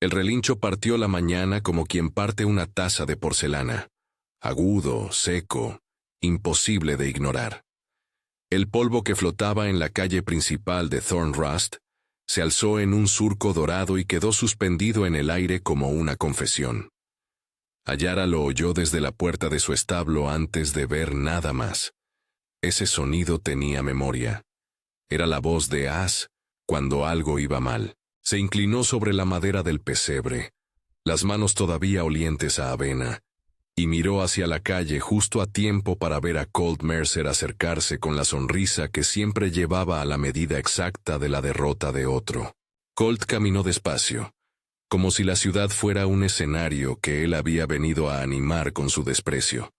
El relincho partió la mañana como quien parte una taza de porcelana. Agudo, seco, imposible de ignorar. El polvo que flotaba en la calle principal de Thornrust se alzó en un surco dorado y quedó suspendido en el aire como una confesión. Ayara lo oyó desde la puerta de su establo antes de ver nada más. Ese sonido tenía memoria. Era la voz de As cuando algo iba mal. Se inclinó sobre la madera del pesebre, las manos todavía olientes a avena, y miró hacia la calle justo a tiempo para ver a Colt Mercer acercarse con la sonrisa que siempre llevaba a la medida exacta de la derrota de otro. Colt caminó despacio, como si la ciudad fuera un escenario que él había venido a animar con su desprecio.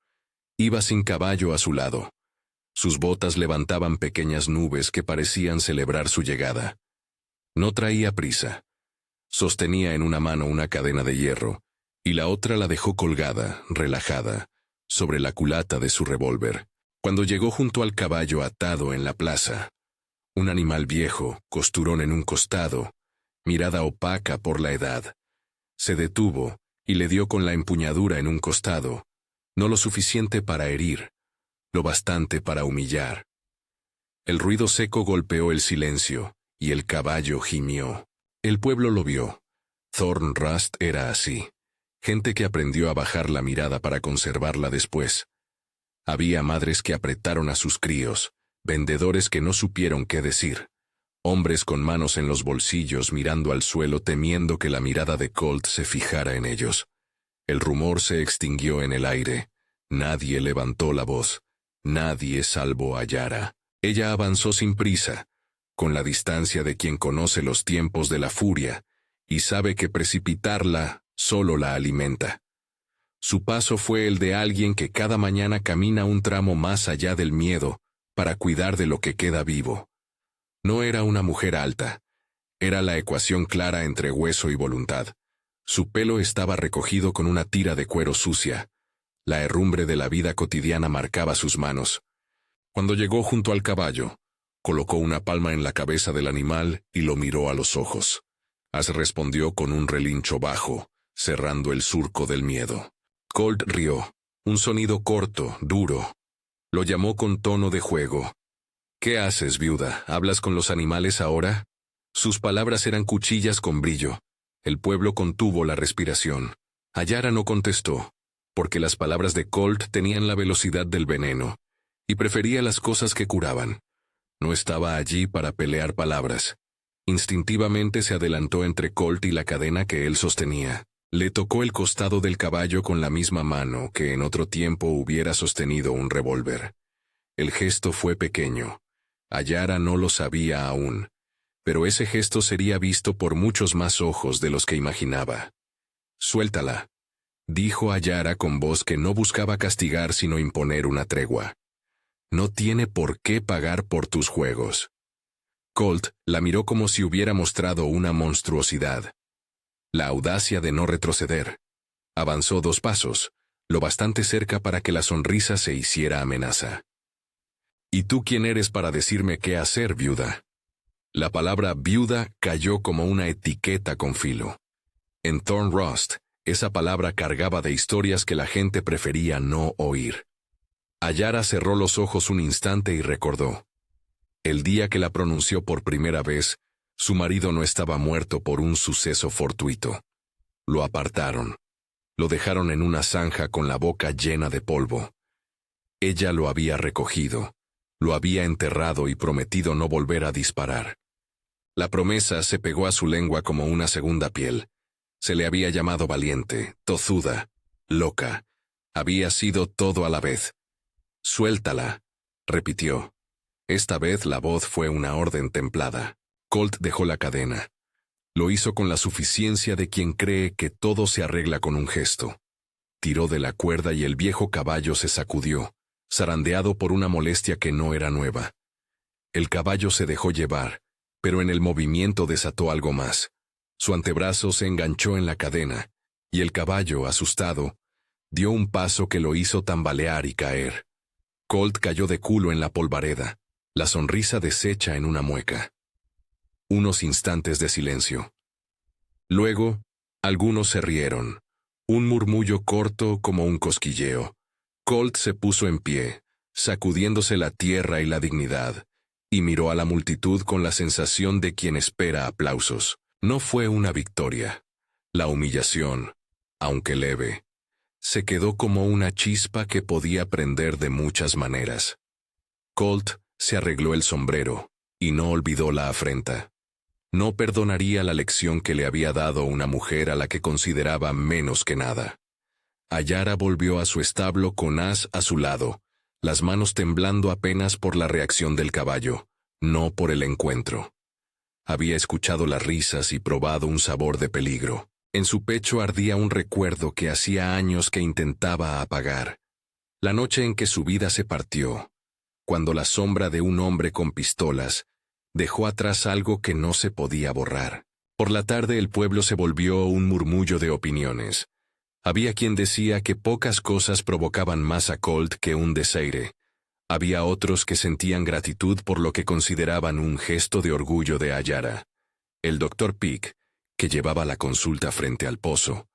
Iba sin caballo a su lado. Sus botas levantaban pequeñas nubes que parecían celebrar su llegada. No traía prisa. Sostenía en una mano una cadena de hierro, y la otra la dejó colgada, relajada, sobre la culata de su revólver. Cuando llegó junto al caballo atado en la plaza, un animal viejo, costurón en un costado, mirada opaca por la edad, se detuvo y le dio con la empuñadura en un costado, no lo suficiente para herir, lo bastante para humillar. El ruido seco golpeó el silencio, y el caballo gimió. El pueblo lo vio. Thornrust era así. Gente que aprendió a bajar la mirada para conservarla después. Había madres que apretaron a sus críos, vendedores que no supieron qué decir, hombres con manos en los bolsillos mirando al suelo temiendo que la mirada de Colt se fijara en ellos. El rumor se extinguió en el aire. Nadie levantó la voz. Nadie salvó a Yara. Ella avanzó sin prisa, con la distancia de quien conoce los tiempos de la furia, y sabe que precipitarla solo la alimenta. Su paso fue el de alguien que cada mañana camina un tramo más allá del miedo para cuidar de lo que queda vivo. No era una mujer alta. Era la ecuación clara entre hueso y voluntad. Su pelo estaba recogido con una tira de cuero sucia. La herrumbre de la vida cotidiana marcaba sus manos. Cuando llegó junto al caballo, colocó una palma en la cabeza del animal y lo miró a los ojos. As respondió con un relincho bajo, cerrando el surco del miedo. Colt rió, un sonido corto, duro. Lo llamó con tono de juego. «¿Qué haces, viuda? ¿Hablas con los animales ahora?» Sus palabras eran cuchillas con brillo. El pueblo contuvo la respiración. Ayara no contestó, porque las palabras de Colt tenían la velocidad del veneno, y prefería las cosas que curaban. No estaba allí para pelear palabras. Instintivamente se adelantó entre Colt y la cadena que él sostenía. Le tocó el costado del caballo con la misma mano que en otro tiempo hubiera sostenido un revólver. El gesto fue pequeño. Ayara no lo sabía aún, pero ese gesto sería visto por muchos más ojos de los que imaginaba. «Suéltala», dijo Ayara con voz que no buscaba castigar sino imponer una tregua. «No tiene por qué pagar por tus juegos». Colt la miró como si hubiera mostrado una monstruosidad. La audacia de no retroceder. Avanzó 2 pasos, lo bastante cerca para que la sonrisa se hiciera amenaza. «¿Y tú quién eres para decirme qué hacer, viuda?» La palabra viuda cayó como una etiqueta con filo. En Thornrust, esa palabra cargaba de historias que la gente prefería no oír. Ayara cerró los ojos un instante y recordó. El día que la pronunció por primera vez, su marido no estaba muerto por un suceso fortuito. Lo apartaron. Lo dejaron en una zanja con la boca llena de polvo. Ella lo había recogido, lo había enterrado y prometido no volver a disparar. La promesa se pegó a su lengua como una segunda piel. Se le había llamado valiente, tozuda, loca. Había sido todo a la vez. «Suéltala», repitió. Esta vez la voz fue una orden templada. Colt dejó la cadena. Lo hizo con la suficiencia de quien cree que todo se arregla con un gesto. Tiró de la cuerda y el viejo caballo se sacudió, zarandeado por una molestia que no era nueva. El caballo se dejó llevar, pero en el movimiento desató algo más. Su antebrazo se enganchó en la cadena, y el caballo, asustado, dio un paso que lo hizo tambalear y caer. Colt cayó de culo en la polvareda, la sonrisa deshecha en una mueca. Unos instantes de silencio. Luego, Algunos se rieron. Un murmullo corto como un cosquilleo. Colt se puso en pie, sacudiéndose la tierra y la dignidad, y miró a la multitud con la sensación de quien espera aplausos. No fue una victoria. La humillación, aunque leve, se quedó como una chispa que podía prender de muchas maneras. Colt se arregló el sombrero, y no olvidó la afrenta. No perdonaría la lección que le había dado una mujer a la que consideraba menos que nada. Ayara volvió a su establo con As a su lado, las manos temblando apenas por la reacción del caballo, no por el encuentro. Había escuchado las risas y probado un sabor de peligro. En su pecho ardía un recuerdo que hacía años que intentaba apagar. La noche en que su vida se partió, cuando la sombra de un hombre con pistolas dejó atrás algo que no se podía borrar. Por la tarde el pueblo se volvió un murmullo de opiniones. Había quien decía que pocas cosas provocaban más a Colt que un desaire. Había otros que sentían gratitud por lo que consideraban un gesto de orgullo de Ayara. El doctor Peak, que llevaba la consulta frente al pozo,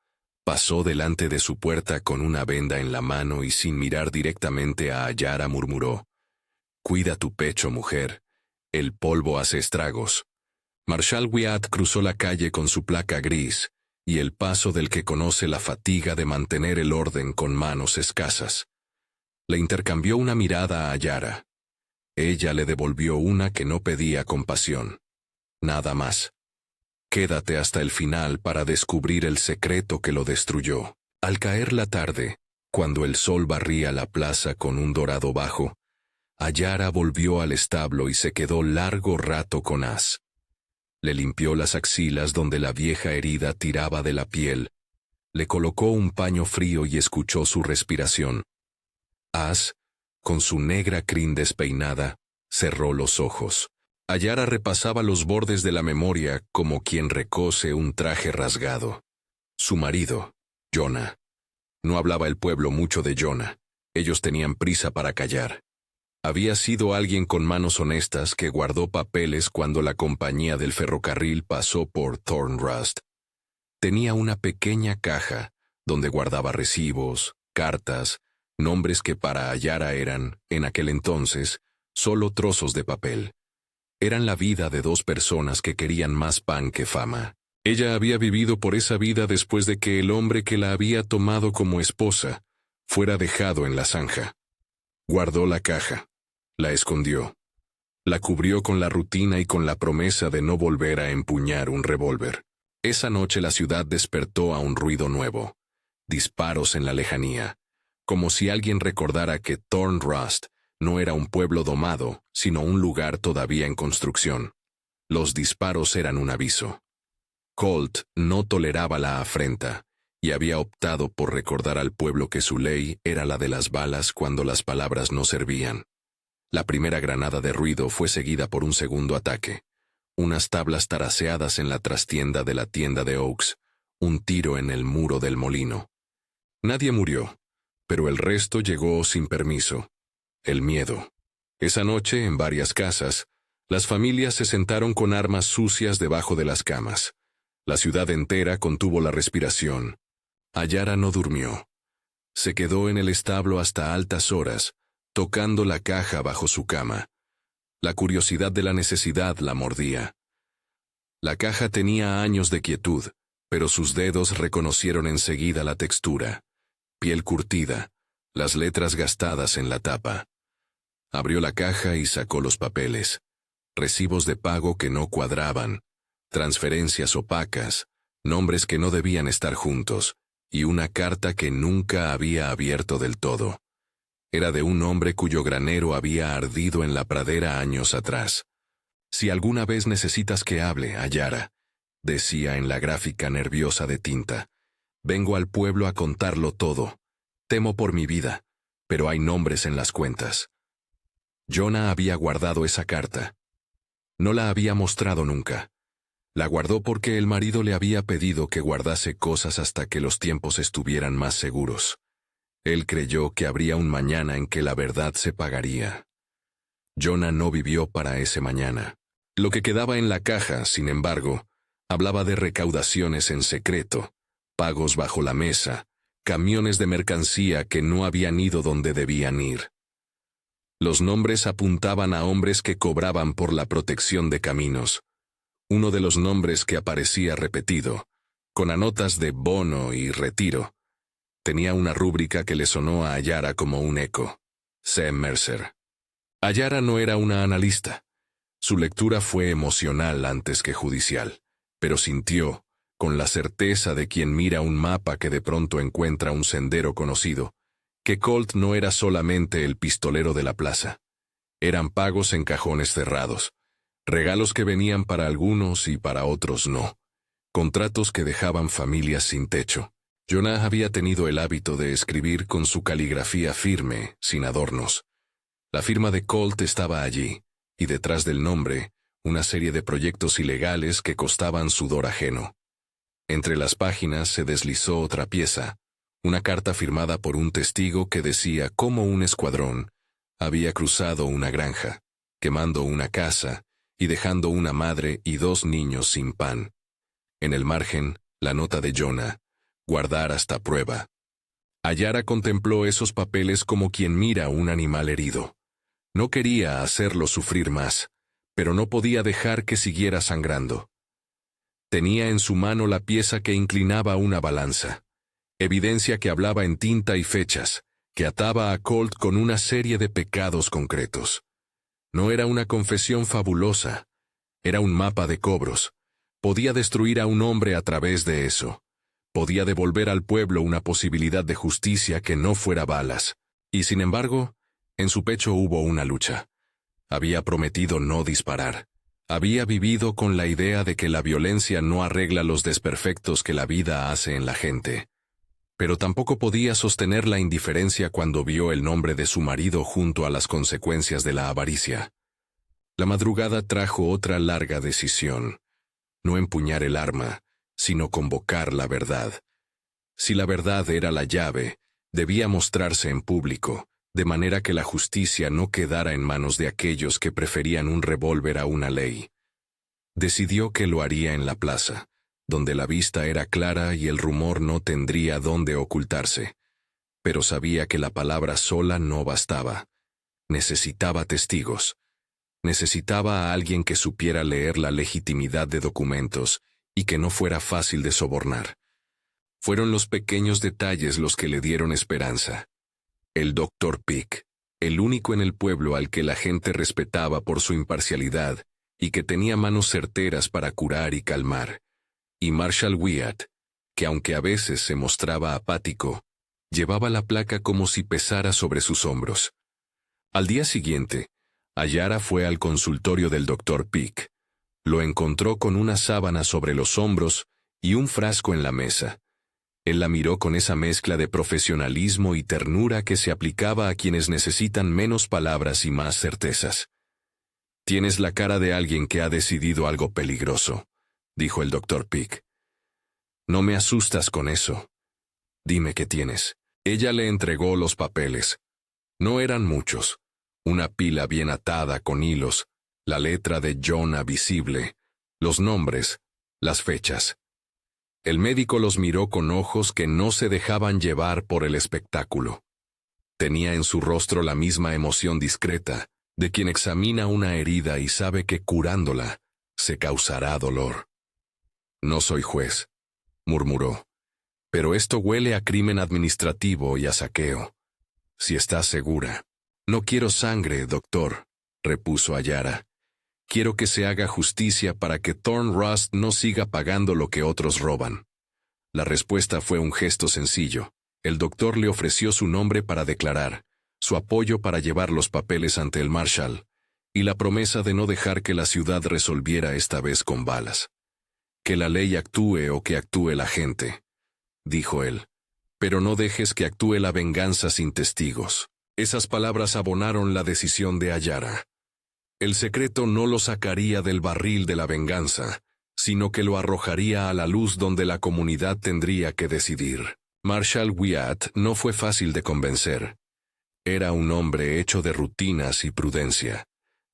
pasó delante de su puerta con una venda en la mano y sin mirar directamente a Ayara murmuró: «Cuida tu pecho, mujer. El polvo hace estragos». Marshal Wyatt cruzó la calle con su placa gris y el paso del que conoce la fatiga de mantener el orden con manos escasas. Le intercambió una mirada a Ayara. Ella le devolvió una que no pedía compasión. Nada más. Quédate hasta el final para descubrir el secreto que lo destruyó. Al caer la tarde, cuando el sol barría la plaza con un dorado bajo, Ayara volvió al establo y se quedó largo rato con As. Le limpió las axilas donde la vieja herida tiraba de la piel, le colocó un paño frío y escuchó su respiración. As, con su negra crin despeinada, cerró los ojos. Ayara repasaba los bordes de la memoria como quien recose un traje rasgado. Su marido, Jonah. No hablaba el pueblo mucho de Jonah. Ellos tenían prisa para callar. Había sido alguien con manos honestas que guardó papeles cuando la compañía del ferrocarril pasó por Thornrust. Tenía una pequeña caja donde guardaba recibos, cartas, nombres que para Ayara eran, en aquel entonces, solo trozos de papel. Eran la vida de dos personas que querían más pan que fama. Ella había vivido por esa vida después de que el hombre que la había tomado como esposa fuera dejado en la zanja. Guardó la caja. La escondió. La cubrió con la rutina y con la promesa de no volver a empuñar un revólver. Esa noche la ciudad despertó a un ruido nuevo. Disparos en la lejanía. Como si alguien recordara que Thornrust no era un pueblo domado, sino un lugar todavía en construcción. Los disparos eran un aviso. Colt no toleraba la afrenta, y había optado por recordar al pueblo que su ley era la de las balas cuando las palabras no servían. La primera granada de ruido fue seguida por un segundo ataque. Unas tablas taraseadas en la trastienda de la tienda de Oaks, un tiro en el muro del molino. Nadie murió, pero el resto llegó sin permiso. El miedo. Esa noche, en varias casas, las familias se sentaron con armas sucias debajo de las camas. La ciudad entera contuvo la respiración. Ayara no durmió. Se quedó en el establo hasta altas horas, tocando la caja bajo su cama. La curiosidad de la necesidad la mordía. La caja tenía años de quietud, pero sus dedos reconocieron enseguida la textura. Piel curtida, las letras gastadas en la tapa. Abrió la caja y sacó los papeles. Recibos de pago que no cuadraban, transferencias opacas, nombres que no debían estar juntos, y una carta que nunca había abierto del todo. Era de un hombre cuyo granero había ardido en la pradera años atrás. «Si alguna vez necesitas que hable, Ayara», decía en la gráfica nerviosa de tinta, «vengo al pueblo a contarlo todo. Temo por mi vida, pero hay nombres en las cuentas». Jonah había guardado esa carta. No la había mostrado nunca. La guardó porque el marido le había pedido que guardase cosas hasta que los tiempos estuvieran más seguros. Él creyó que habría un mañana en que la verdad se pagaría. Jonah no vivió para ese mañana. Lo que quedaba en la caja, sin embargo, Hablaba de recaudaciones en secreto, pagos bajo la mesa, camiones de mercancía que no habían ido donde debían ir. Los nombres apuntaban a hombres que cobraban por la protección de caminos. Uno de los nombres que aparecía repetido, con anotas de bono y retiro, tenía una rúbrica que le sonó a Ayara como un eco: Sam Mercer. Ayara no era una analista. Su lectura fue emocional antes que judicial, pero sintió, con la certeza de quien mira un mapa que de pronto encuentra un sendero conocido, que Colt no era solamente el pistolero de la plaza. Eran pagos en cajones cerrados, regalos que venían para algunos y para otros no, contratos que dejaban familias sin techo. Jonah había tenido el hábito de escribir con su caligrafía firme, sin adornos. La firma de Colt estaba allí, y detrás del nombre, una serie de proyectos ilegales que costaban sudor ajeno. Entre las páginas se deslizó otra pieza, una carta firmada por un testigo que decía cómo un escuadrón había cruzado una granja, quemando una casa y dejando una madre y 2 niños sin pan. En el margen, la nota de Jonah: guardar hasta prueba. Ayara contempló esos papeles como quien mira un animal herido. No quería hacerlo sufrir más, pero no podía dejar que siguiera sangrando. Tenía en su mano la pieza que inclinaba una balanza, evidencia que hablaba en tinta y fechas, que ataba a Colt con una serie de pecados concretos. No era una confesión fabulosa, era un mapa de cobros. Podía destruir a un hombre a través de eso. Podía devolver al pueblo una posibilidad de justicia que no fuera balas. Y sin embargo, en su pecho hubo una lucha. Había prometido no disparar. Había vivido con la idea de que la violencia no arregla los desperfectos que la vida hace en la gente. Pero tampoco podía sostener la indiferencia cuando vio el nombre de su marido junto a las consecuencias de la avaricia. La madrugada trajo otra larga decisión: no empuñar el arma, sino convocar la verdad. Si la verdad era la llave, debía mostrarse en público, de manera que la justicia no quedara en manos de aquellos que preferían un revólver a una ley. Decidió que lo haría en la plaza, donde la vista era clara y el rumor no tendría dónde ocultarse. Pero sabía que la palabra sola no bastaba. Necesitaba testigos. Necesitaba a alguien que supiera leer la legitimidad de documentos y que no fuera fácil de sobornar. Fueron los pequeños detalles los que le dieron esperanza. El Dr. Peak, el único en el pueblo al que la gente respetaba por su imparcialidad y que tenía manos certeras para curar y calmar. Y Marshall Wyatt, que aunque a veces se mostraba apático, llevaba la placa como si pesara sobre sus hombros. Al día siguiente, Ayara fue al consultorio del Dr. Peak. Lo encontró con una sábana sobre los hombros y un frasco en la mesa. Él la miró con esa mezcla de profesionalismo y ternura que se aplicaba a quienes necesitan menos palabras y más certezas. «Tienes la cara de alguien que ha decidido algo peligroso», dijo el Dr. Peak. «No me asustas con eso. Dime qué tienes». Ella le entregó los papeles. No eran muchos. Una pila bien atada con hilos, la letra de Jonah visible, los nombres, las fechas. El médico los miró con ojos que no se dejaban llevar por el espectáculo. Tenía en su rostro la misma emoción discreta de quien examina una herida y sabe que curándola se causará dolor. «No soy juez», murmuró, «pero esto huele a crimen administrativo y a saqueo. Si estás segura». «No quiero sangre, doctor», repuso Ayara. «Quiero que se haga justicia para que Thorn Rust no siga pagando lo que otros roban». La respuesta fue un gesto sencillo. El doctor le ofreció su nombre para declarar, su apoyo para llevar los papeles ante el Marshal, y la promesa de no dejar que la ciudad resolviera esta vez con balas. «Que la ley actúe o que actúe la gente», dijo él, «pero no dejes que actúe la venganza sin testigos». Esas palabras abonaron la decisión de Ayara. El secreto no lo sacaría del barril de la venganza, sino que lo arrojaría a la luz donde la comunidad tendría que decidir. Marshall Wyatt no fue fácil de convencer. Era un hombre hecho de rutinas y prudencia.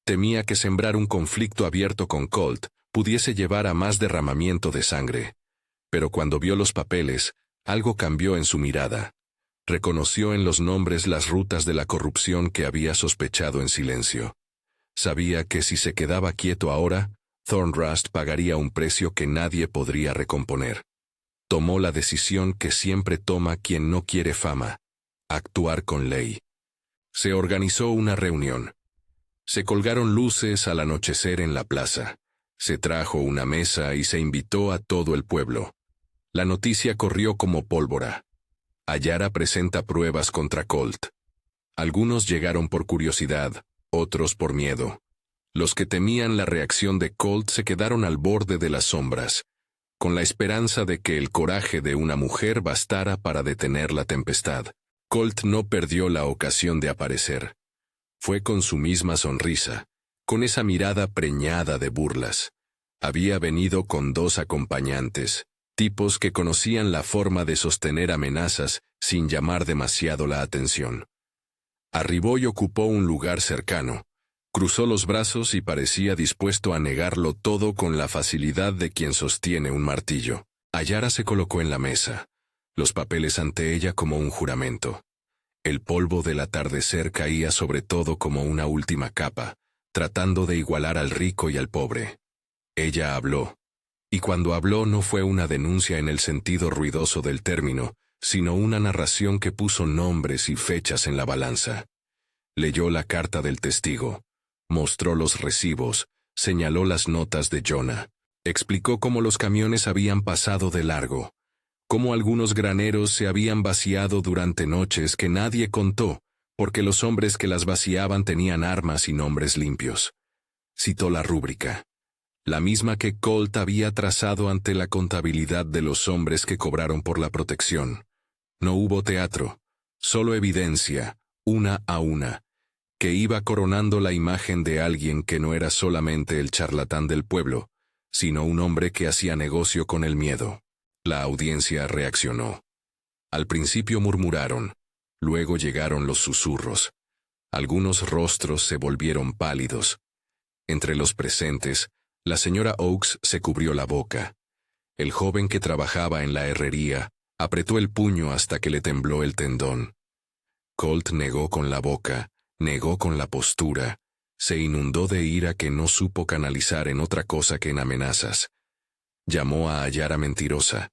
Temía que sembrar un conflicto abierto con Colt pudiese llevar a más derramamiento de sangre. Pero cuando vio los papeles, algo cambió en su mirada. Reconoció en los nombres las rutas de la corrupción que había sospechado en silencio. Sabía que si se quedaba quieto ahora, Thornrust pagaría un precio que nadie podría recomponer. Tomó la decisión que siempre toma quien no quiere fama: actuar con ley. Se organizó una reunión. Se colgaron luces al anochecer en la plaza. Se trajo una mesa y se invitó a todo el pueblo. La noticia corrió como pólvora. Ayara presenta pruebas contra Colt. Algunos llegaron por curiosidad, otros por miedo. Los que temían la reacción de Colt se quedaron al borde de las sombras, con la esperanza de que el coraje de una mujer bastara para detener la tempestad. Colt no perdió la ocasión de aparecer. Fue con su misma sonrisa, con esa mirada preñada de burlas. Había venido con 2 acompañantes, tipos que conocían la forma de sostener amenazas sin llamar demasiado la atención. Arribó y ocupó un lugar cercano. Cruzó los brazos y parecía dispuesto a negarlo todo con la facilidad de quien sostiene un martillo. Ayara se colocó en la mesa, los papeles ante ella como un juramento. El polvo del atardecer caía sobre todo como una última capa, tratando de igualar al rico y al pobre. Ella habló. Y cuando habló no fue una denuncia en el sentido ruidoso del término, sino una narración que puso nombres y fechas en la balanza. Leyó la carta del testigo, mostró los recibos, señaló las notas de Jonah, explicó cómo los camiones habían pasado de largo, cómo algunos graneros se habían vaciado durante noches que nadie contó, porque los hombres que las vaciaban tenían armas y nombres limpios. Citó la rúbrica, la misma que Colt había trazado ante la contabilidad de los hombres que cobraron por la protección. No hubo teatro, solo evidencia, una a una, que iba coronando la imagen de alguien que no era solamente el charlatán del pueblo, sino un hombre que hacía negocio con el miedo. La audiencia reaccionó. Al principio murmuraron, luego llegaron los susurros. Algunos rostros se volvieron pálidos. Entre los presentes, la señora Oakes se cubrió la boca. El joven que trabajaba en la herrería apretó el puño hasta que le tembló el tendón. Colt negó con la boca, negó con la postura, se inundó de ira que no supo canalizar en otra cosa que en amenazas. Llamó a Ayara mentirosa,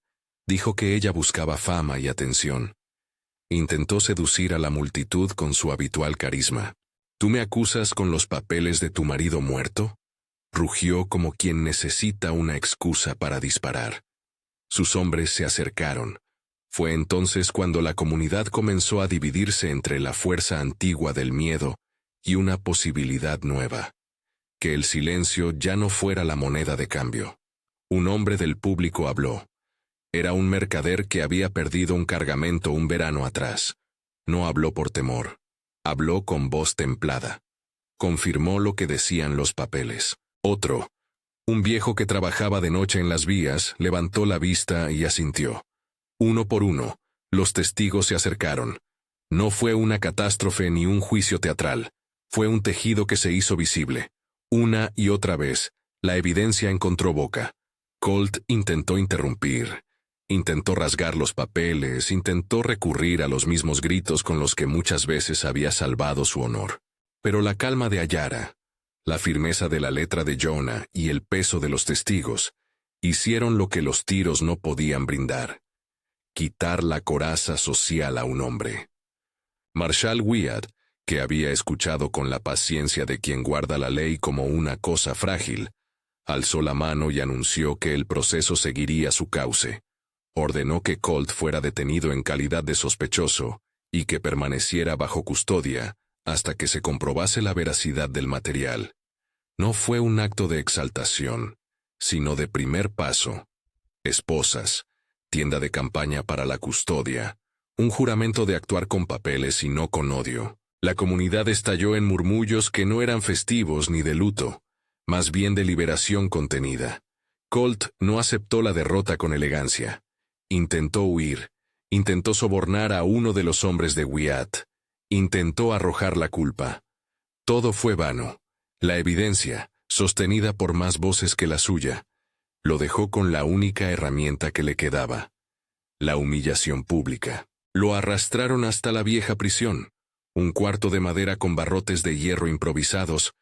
dijo que ella buscaba fama y atención. Intentó seducir a la multitud con su habitual carisma. ¿Tú me acusas con los papeles de tu marido muerto? Rugió como quien necesita una excusa para disparar. Sus hombres se acercaron. Fue entonces cuando la comunidad comenzó a dividirse entre la fuerza antigua del miedo y una posibilidad nueva. Que el silencio ya no fuera la moneda de cambio. Un hombre del público habló. Era un mercader que había perdido un cargamento un verano atrás. No habló por temor. Habló con voz templada. Confirmó lo que decían los papeles. Otro, un viejo que trabajaba de noche en las vías, levantó la vista y asintió. Uno por uno, los testigos se acercaron. No fue una catástrofe ni un juicio teatral. Fue un tejido que se hizo visible. Una y otra vez, la evidencia encontró boca. Colt intentó interrumpir. Intentó rasgar los papeles, intentó recurrir a los mismos gritos con los que muchas veces había salvado su honor. Pero la calma de Ayara, la firmeza de la letra de Jonah y el peso de los testigos hicieron lo que los tiros no podían brindar: quitar la coraza social a un hombre. Marshal Wyatt, que había escuchado con la paciencia de quien guarda la ley como una cosa frágil, alzó la mano y anunció que el proceso seguiría su cauce. Ordenó que Colt fuera detenido en calidad de sospechoso y que permaneciera bajo custodia hasta que se comprobase la veracidad del material. No fue un acto de exaltación, sino de primer paso. Esposas, tienda de campaña para la custodia, un juramento de actuar con papeles y no con odio. La comunidad estalló en murmullos que no eran festivos ni de luto, más bien de liberación contenida. Colt no aceptó la derrota con elegancia. Intentó huir, intentó sobornar a uno de los hombres de Wyatt, intentó arrojar la culpa. Todo fue vano. La evidencia, sostenida por más voces que la suya, lo dejó con la única herramienta que le quedaba: la humillación pública. Lo arrastraron hasta la vieja prisión, un cuarto de madera con barrotes de hierro improvisados,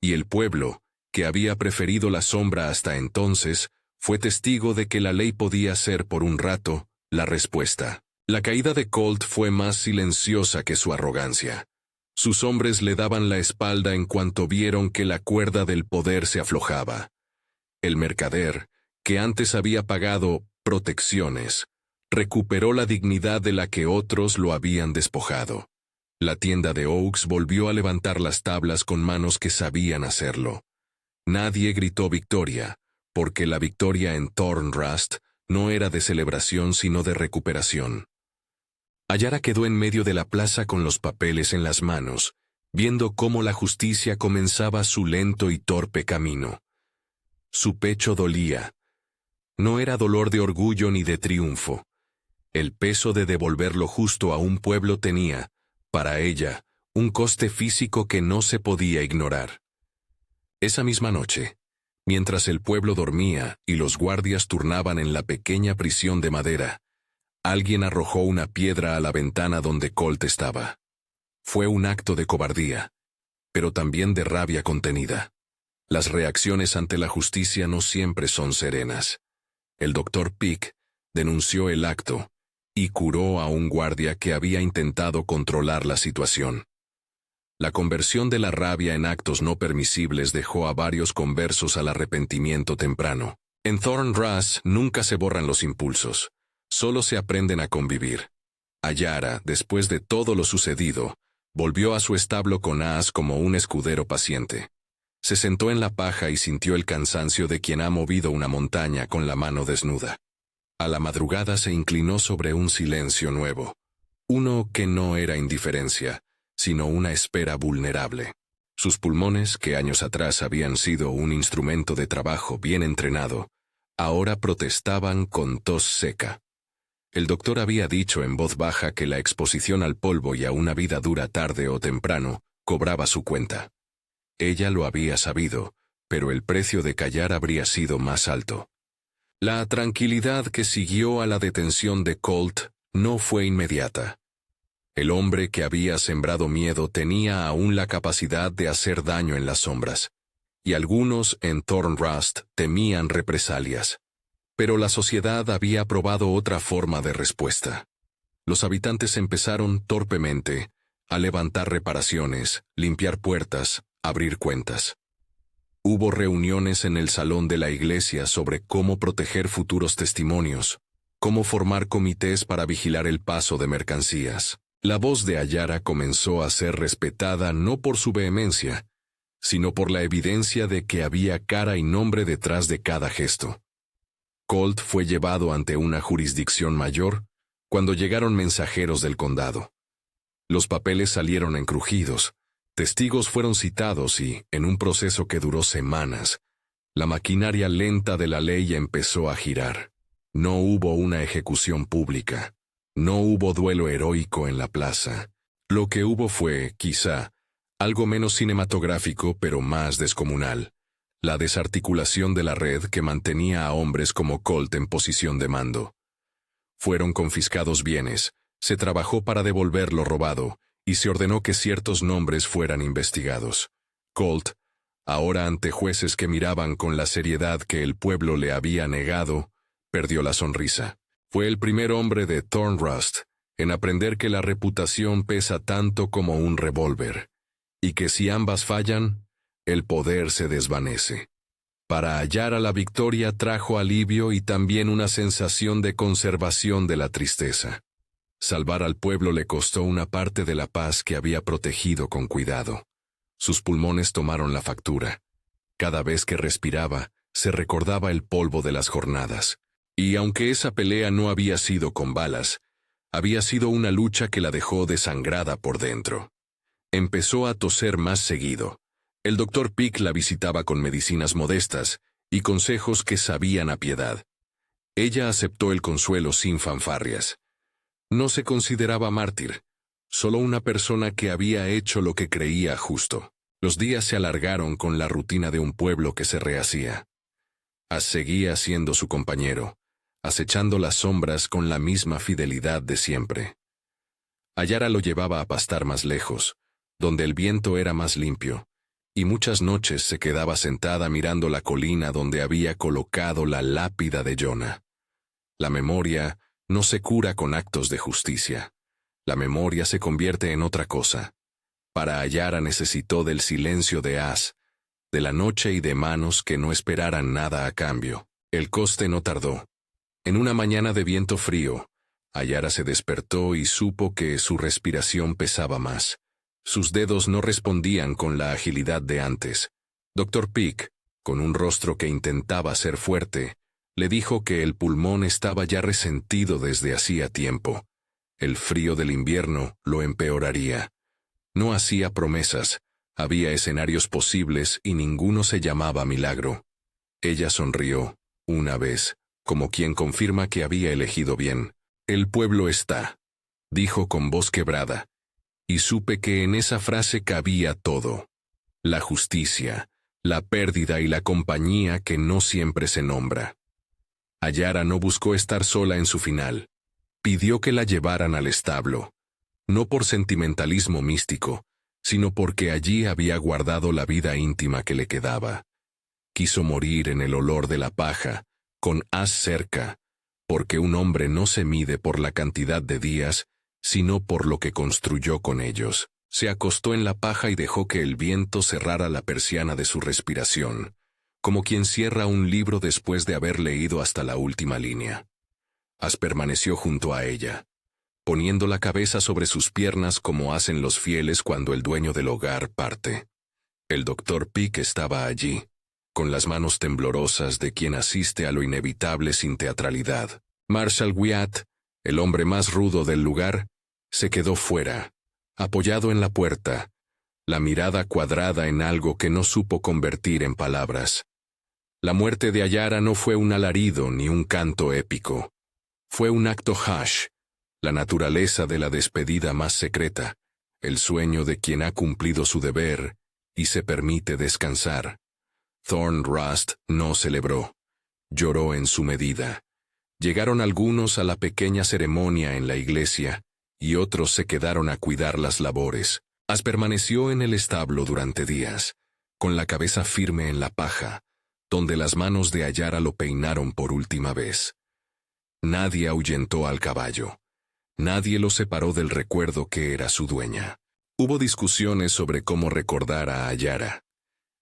y el pueblo, que había preferido la sombra hasta entonces, fue testigo de que la ley podía ser por un rato la respuesta. La caída de Colt fue más silenciosa que su arrogancia. Sus hombres le daban la espalda en cuanto vieron que la cuerda del poder se aflojaba. El mercader, que antes había pagado protecciones, recuperó la dignidad de la que otros lo habían despojado. La tienda de Oaks volvió a levantar las tablas con manos que sabían hacerlo. Nadie gritó victoria, porque la victoria en Thorn Rust no era de celebración sino de recuperación. Ayara quedó en medio de la plaza con los papeles en las manos, viendo cómo la justicia comenzaba su lento y torpe camino. Su pecho dolía. No era dolor de orgullo ni de triunfo. El peso de devolver lo justo a un pueblo tenía, para ella, un coste físico que no se podía ignorar. Esa misma noche, mientras el pueblo dormía y los guardias turnaban en la pequeña prisión de madera, alguien arrojó una piedra a la ventana donde Colt estaba. Fue un acto de cobardía, pero también de rabia contenida. Las reacciones ante la justicia no siempre son serenas. El Dr. Peak denunció el acto y curó a un guardia que había intentado controlar la situación. La conversión de la rabia en actos no permisibles dejó a varios conversos al arrepentimiento temprano. En Thorn Rust nunca se borran los impulsos, solo se aprenden a convivir. Ayara, después de todo lo sucedido, volvió a su establo con Aas como un escudero paciente. Se sentó en la paja y sintió el cansancio de quien ha movido una montaña con la mano desnuda. A la madrugada se inclinó sobre un silencio nuevo, uno que no era indiferencia, sino una espera vulnerable. Sus pulmones, que años atrás habían sido un instrumento de trabajo bien entrenado, ahora protestaban con tos seca. El doctor había dicho en voz baja que la exposición al polvo y a una vida dura tarde o temprano cobraba su cuenta. Ella lo había sabido, pero el precio de callar habría sido más alto. La tranquilidad que siguió a la detención de Colt no fue inmediata. El hombre que había sembrado miedo tenía aún la capacidad de hacer daño en las sombras, y algunos en Thorn Rust temían represalias. Pero la sociedad había probado otra forma de respuesta. Los habitantes empezaron torpemente a levantar reparaciones, limpiar puertas, abrir cuentas. Hubo reuniones en el salón de la iglesia sobre cómo proteger futuros testimonios, cómo formar comités para vigilar el paso de mercancías. La voz de Ayara comenzó a ser respetada no por su vehemencia, sino por la evidencia de que había cara y nombre detrás de cada gesto. Colt fue llevado ante una jurisdicción mayor cuando llegaron mensajeros del condado. Los papeles salieron encrujidos. Testigos fueron citados y, en un proceso que duró semanas, la maquinaria lenta de la ley empezó a girar. No hubo una ejecución pública. No hubo duelo heroico en la plaza. Lo que hubo fue, quizá, algo menos cinematográfico pero más descomunal: la desarticulación de la red que mantenía a hombres como Colt en posición de mando. Fueron confiscados bienes, se trabajó para devolver lo robado, y se ordenó que ciertos nombres fueran investigados. Colt, ahora ante jueces que miraban con la seriedad que el pueblo le había negado, perdió la sonrisa. Fue el primer hombre de Thorn Rust en aprender que la reputación pesa tanto como un revólver, y que si ambas fallan, el poder se desvanece. Para hallar a la victoria trajo alivio y también una sensación de conservación de la tristeza. Salvar al pueblo le costó una parte de la paz que había protegido con cuidado. Sus pulmones tomaron la factura. Cada vez que respiraba, se recordaba el polvo de las jornadas. Y aunque esa pelea no había sido con balas, había sido una lucha que la dejó desangrada por dentro. Empezó a toser más seguido. El Dr. Peak la visitaba con medicinas modestas y consejos que sabían a piedad. Ella aceptó el consuelo sin fanfarrias. No se consideraba mártir, solo una persona que había hecho lo que creía justo. Los días se alargaron con la rutina de un pueblo que se rehacía. As seguía siendo su compañero, acechando las sombras con la misma fidelidad de siempre. Ayara lo llevaba a pastar más lejos, donde el viento era más limpio, y muchas noches se quedaba sentada mirando la colina donde había colocado la lápida de Jonah. La memoria no se cura con actos de justicia. La memoria se convierte en otra cosa. Para Ayara necesitó del silencio de As, de la noche y de manos que no esperaran nada a cambio. El coste no tardó. En una mañana de viento frío, Ayara se despertó y supo que su respiración pesaba más. Sus dedos no respondían con la agilidad de antes. Dr. Peak, con un rostro que intentaba ser fuerte, le dijo que el pulmón estaba ya resentido desde hacía tiempo. El frío del invierno lo empeoraría. No hacía promesas, había escenarios posibles y ninguno se llamaba milagro. Ella sonrió, una vez, como quien confirma que había elegido bien. «El pueblo está», dijo con voz quebrada, y supe que en esa frase cabía todo. La justicia, la pérdida y la compañía que no siempre se nombra. Ayara no buscó estar sola en su final. Pidió que la llevaran al establo, no por sentimentalismo místico, sino porque allí había guardado la vida íntima que le quedaba. Quiso morir en el olor de la paja, con As cerca, porque un hombre no se mide por la cantidad de días, sino por lo que construyó con ellos. Se acostó en la paja y dejó que el viento cerrara la persiana de su respiración, como quien cierra un libro después de haber leído hasta la última línea. As permaneció junto a ella, poniendo la cabeza sobre sus piernas como hacen los fieles cuando el dueño del hogar parte. El Dr. Peak estaba allí, con las manos temblorosas de quien asiste a lo inevitable sin teatralidad. Marshall Wyatt, el hombre más rudo del lugar, se quedó fuera, apoyado en la puerta, la mirada cuadrada en algo que no supo convertir en palabras. La muerte de Ayara no fue un alarido ni un canto épico. Fue un acto hush, la naturaleza de la despedida más secreta, el sueño de quien ha cumplido su deber y se permite descansar. Thorn Rust no celebró. Lloró en su medida. Llegaron algunos a la pequeña ceremonia en la iglesia y otros se quedaron a cuidar las labores. As permaneció en el establo durante días, con la cabeza firme en la paja, donde las manos de Ayara lo peinaron por última vez. Nadie ahuyentó al caballo. Nadie lo separó del recuerdo que era su dueña. Hubo discusiones sobre cómo recordar a Ayara.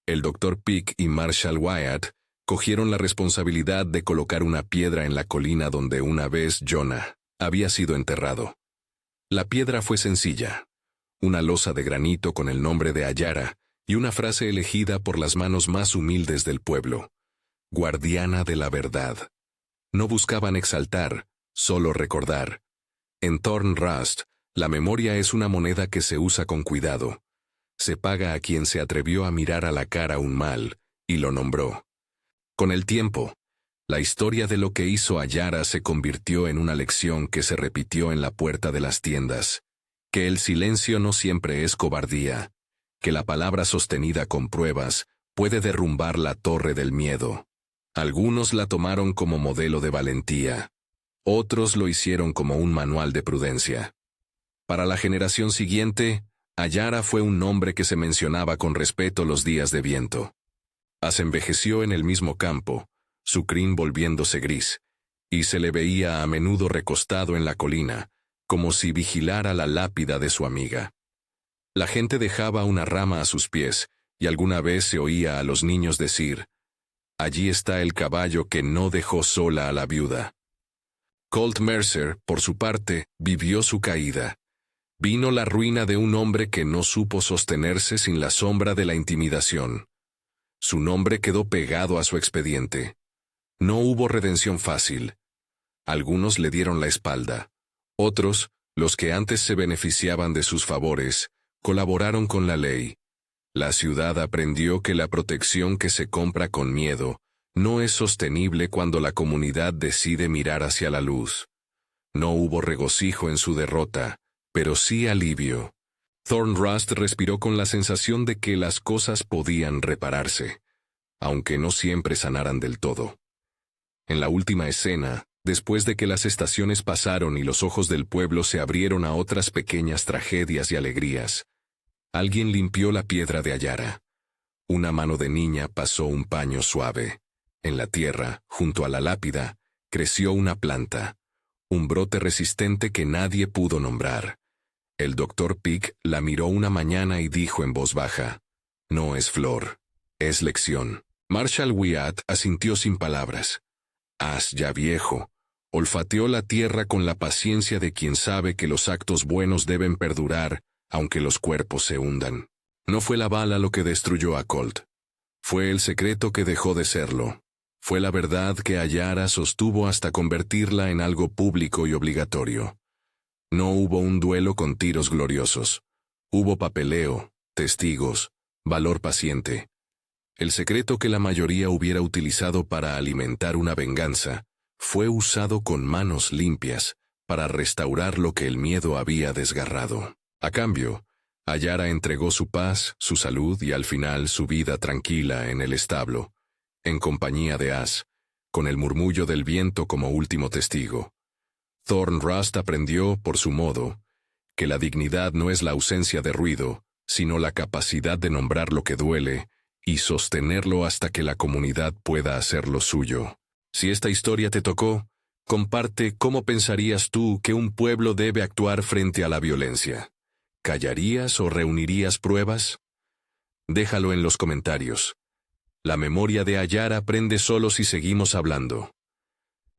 El Dr. Peak y Marshall Wyatt cogieron la responsabilidad de colocar una piedra en la colina donde una vez Jonah había sido enterrado. La piedra fue sencilla, una losa de granito con el nombre de Ayara y una frase elegida por las manos más humildes del pueblo: guardiana de la verdad. No buscaban exaltar, solo recordar. En Thorn Rust, la memoria es una moneda que se usa con cuidado. Se paga a quien se atrevió a mirar a la cara un mal, y lo nombró. Con el tiempo, la historia de lo que hizo Ayara se convirtió en una lección que se repitió en la puerta de las tiendas, que el silencio no siempre es cobardía, que la palabra sostenida con pruebas puede derrumbar la torre del miedo. Algunos la tomaron como modelo de valentía, otros lo hicieron como un manual de prudencia. Para la generación siguiente, Ayara fue un nombre que se mencionaba con respeto los días de viento. As envejeció en el mismo campo, su crin volviéndose gris, y se le veía a menudo recostado en la colina, como si vigilara la lápida de su amiga. La gente dejaba una rama a sus pies, y alguna vez se oía a los niños decir: «Allí está el caballo que no dejó sola a la viuda». Colt Mercer, por su parte, vivió su caída. Vino la ruina de un hombre que no supo sostenerse sin la sombra de la intimidación. Su nombre quedó pegado a su expediente. No hubo redención fácil. Algunos le dieron la espalda. Otros, los que antes se beneficiaban de sus favores, colaboraron con la ley. La ciudad aprendió que la protección que se compra con miedo no es sostenible cuando la comunidad decide mirar hacia la luz. No hubo regocijo en su derrota, pero sí alivio. Thornrust respiró con la sensación de que las cosas podían repararse, aunque no siempre sanaran del todo. En la última escena, después de que las estaciones pasaron y los ojos del pueblo se abrieron a otras pequeñas tragedias y alegrías, alguien limpió la piedra de Ayara. Una mano de niña pasó un paño suave. En la tierra, junto a la lápida, creció una planta, un brote resistente que nadie pudo nombrar. El Dr. Pick la miró una mañana y dijo en voz baja, «No es flor, es lección». Marshall Wyatt asintió sin palabras. As, ya viejo, olfateó la tierra con la paciencia de quien sabe que los actos buenos deben perdurar, aunque los cuerpos se hundan. No fue la bala lo que destruyó a Colt. Fue el secreto que dejó de serlo. Fue la verdad que Ayara sostuvo hasta convertirla en algo público y obligatorio. No hubo un duelo con tiros gloriosos. Hubo papeleo, testigos, valor paciente. El secreto que la mayoría hubiera utilizado para alimentar una venganza fue usado con manos limpias para restaurar lo que el miedo había desgarrado. A cambio, Ayara entregó su paz, su salud y al final su vida tranquila en el establo, en compañía de As, con el murmullo del viento como último testigo. Thornrust aprendió, por su modo, que la dignidad no es la ausencia de ruido, sino la capacidad de nombrar lo que duele y sostenerlo hasta que la comunidad pueda hacerlo suyo. Si esta historia te tocó, comparte cómo pensarías tú que un pueblo debe actuar frente a la violencia. ¿Callarías o reunirías pruebas? Déjalo en los comentarios. La memoria de Ayara prende solo si seguimos hablando.